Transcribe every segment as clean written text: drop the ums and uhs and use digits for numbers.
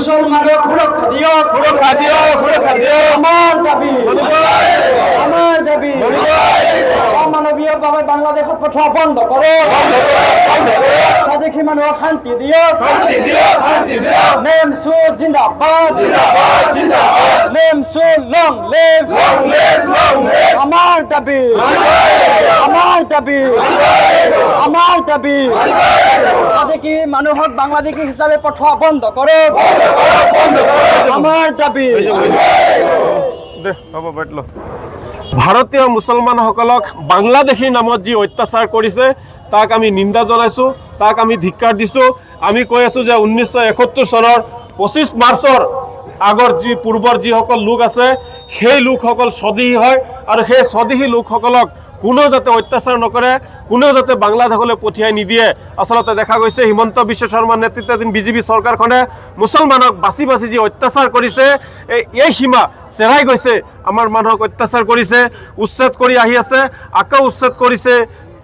মুসলমানক সুৰক্ষা দিও, সুৰক্ষা দিও, সুৰক্ষা দিও। আমাৰ দাবি, আমাৰ দাবি অমানবীয়ভাবে বাংলাদেশত পঠোৱা বন্ধ করো, স্বদেশী মানুহক শান্তি দিও, শান্তি দিও, শান্তি দিও। নেম সু জিন্দাবাদ, জিন্দাবাদ, জিন্দাবাদ। নেম সু long live, Long live, long live. আমার দাবি, আমার দাবি, আমার দাবি স্বদেশী মানুহক বাংলাদেশী হিসাবে পঠোৱা বন্ধ কৰো, আমাৰ দাবি। দে হ'ব বাইতলো। ভাৰতীয় মুছলমানসকলক বাংলাদেশীৰ নামত যি অত্যাচাৰ কৰিছে তাক আমি নিন্দা জনাইছোঁ, তাক আমি ধিক্কাৰ দিছোঁ। আমি কৈ আছোঁ যে 1971 চনৰ 25 মাৰ্চৰ আগৰ যি পূৰ্বৰ যিসকল লোক আছে সেই লোকসকল স্বদেশী হয় আৰু সেই স্বদেশী লোকসকলক কোনেও যাতে অত্যাচাৰ নকৰে, কোনেও যাতে বাংলাদেশলৈ পঠিয়াই নিদিয়ে। আচলতে দেখা গৈছে হিমন্ত বিশ্ব শৰ্মাৰ নেতৃত্বাধীন বিজেপি চৰকাৰখনে মুছলমানক বাছি বাছি যি অত্যাচাৰ কৰিছে এই সীমা চেৰাই গৈছে। আমাৰ মানুহক অত্যাচাৰ কৰিছে, উচ্ছেদ কৰি আহি আছে, আকৌ উচ্ছেদ কৰিছে।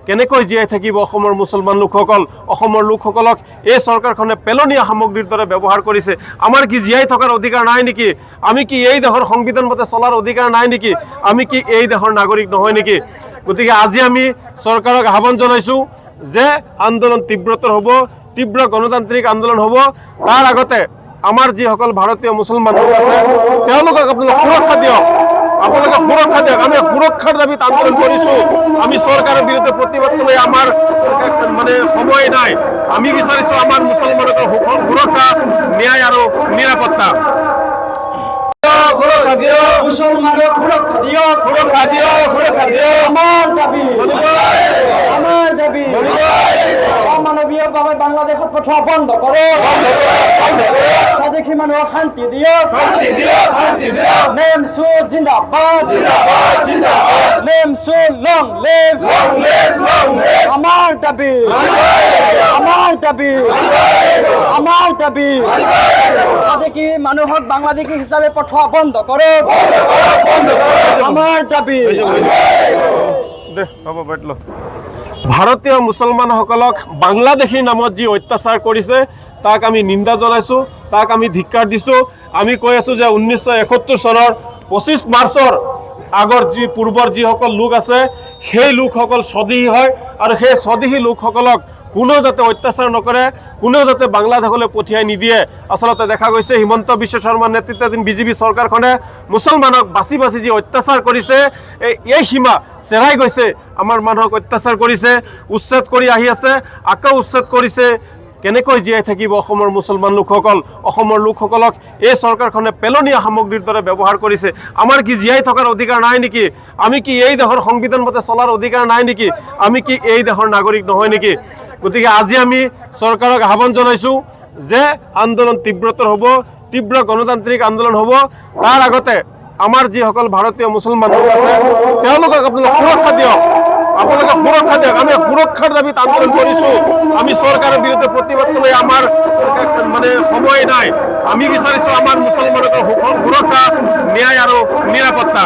কেনেকৈ জীয়াই থাকিব অসমৰ মুছলমান লোকসকল? অসমৰ লোকসকলক এই চৰকাৰখনে পেলনীয়া সামগ্ৰীৰ দৰে ব্যৱহাৰ কৰিছে। আমাৰ কি জীয়াই থকাৰ অধিকাৰ নাই নেকি? আমি কি এই দেশৰ সংবিধান মতে চলাৰ অধিকাৰ নাই নেকি? আমি কি এই দেশৰ নাগৰিক নহয় নেকি? গতিকে আজি আমি চৰকাৰক আহ্বান জনাইছোঁ যে আন্দোলন তীব্ৰতৰ হ'ব, তীব্ৰ গণতান্ত্ৰিক আন্দোলন হ'ব। তাৰ আগতে আমাৰ যিসকল ভাৰতীয় মুছলমান লোক আছে তেওঁলোকক আপোনালোকে সুৰক্ষা দিয়ক, আপোনালোকে সুৰক্ষা দিয়ক। আমি সুৰক্ষাৰ দাবীত আন্দোলন কৰিছোঁ। আমি চৰকাৰৰ বিৰুদ্ধে প্ৰতিবাদ কৰিবলৈ আমাৰ সময় নাই। আমি বিচাৰিছোঁ আমাৰ মুছলমানক সুৰক্ষা, ন্যায় আৰু নিৰাপত্তা। সুৰক্ষা দিয়ক, মুসলমানক সুৰক্ষা দিও, সুৰক্ষা দিয়ক, সুৰক্ষা দিয়ক। আমাৰ দাবি, আমাৰ দাবি অমানবীয়ভাবে বাংলাদেশত পঠোৱা বন্ধ করো, স্বদেশী মানুহক শান্তি দিও, শান্তি দিয়ক, শান্তি দিয়ক। নেম সু জিন্দাবাদ, জিন্দাবাদ, জিন্দাবাদ। নেম সু long live, Long live, long live. আমার দাবি, আমার দাবি, আমার দাবি স্বদেশী মানুহক বাংলাদেশী হিসাবে পঠোৱা বন্ধ কৰো, আমাৰ দাবি। দে হ'ব বাইতলো। ভাৰতীয় মুছলমানসকলক বাংলাদেশীৰ নামত যি অত্যাচাৰ কৰিছে তাক আমি নিন্দা জনাইছোঁ, তাক আমি ধিক্কাৰ দিছোঁ। আমি কৈ আছোঁ যে 1971 চনৰ 25 মাৰ্চৰ আগৰ যি পূৰ্বৰ যিসকল লোক আছে সেই লোকসকল স্বদেশী হয় আৰু সেই স্বদেশী লোকসকলক কোনেও যাতে অত্যাচাৰ নকৰে, কোনেও যাতে বাংলাদেশলৈ পঠিয়াই নিদিয়ে। আচলতে দেখা গৈছে হিমন্ত বিশ্ব শৰ্মাৰ নেতৃত্বাধীন বিজেপি চৰকাৰখনে মুছলমানক বাছি বাছি যি অত্যাচাৰ কৰিছে এই সীমা চেৰাই গৈছে। আমাৰ মানুহক অত্যাচাৰ কৰিছে, উচ্ছেদ কৰি আহি আছে, আকৌ উচ্ছেদ কৰিছে। কেনেকৈ জীয়াই থাকিব অসমৰ মুছলমান লোকসকল? অসমৰ লোকসকলক এই চৰকাৰখনে পেলনীয়া সামগ্ৰীৰ দৰে ব্যৱহাৰ কৰিছে। আমাৰ কি জীয়াই থকাৰ অধিকাৰ নাই নেকি? আমি কি এই দেশৰ সংবিধান মতে চলাৰ অধিকাৰ নাই নেকি? আমি কি এই দেশৰ নাগৰিক নহয় নেকি? গতিকে আজি আমি চৰকাৰক আহ্বান জনাইছোঁ যে আন্দোলন তীব্ৰতৰ হ'ব, তীব্ৰ গণতান্ত্ৰিক আন্দোলন হ'ব। তাৰ আগতে আমাৰ যিসকল ভাৰতীয় মুছলমান লোক আছে তেওঁলোকক আপোনালোকে সুৰক্ষা দিয়ক, আপোনালোকে সুৰক্ষা দিয়ক। আমি সুৰক্ষাৰ দাবীত আন্দোলন কৰিছোঁ। আমি চৰকাৰৰ বিৰুদ্ধে প্ৰতিবাদ কৰিবলৈ আমাৰ সময় নাই। আমি বিচাৰিছোঁ আমাৰ মুছলমানক সুৰক্ষা, ন্যায় আৰু নিৰাপত্তা।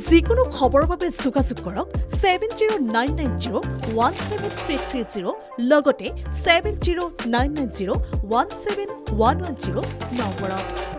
যিকোনো খবৰৰ বাবে যোগাযোগ কৰক 7099017330 লগতে 7099017110 নম্বৰত।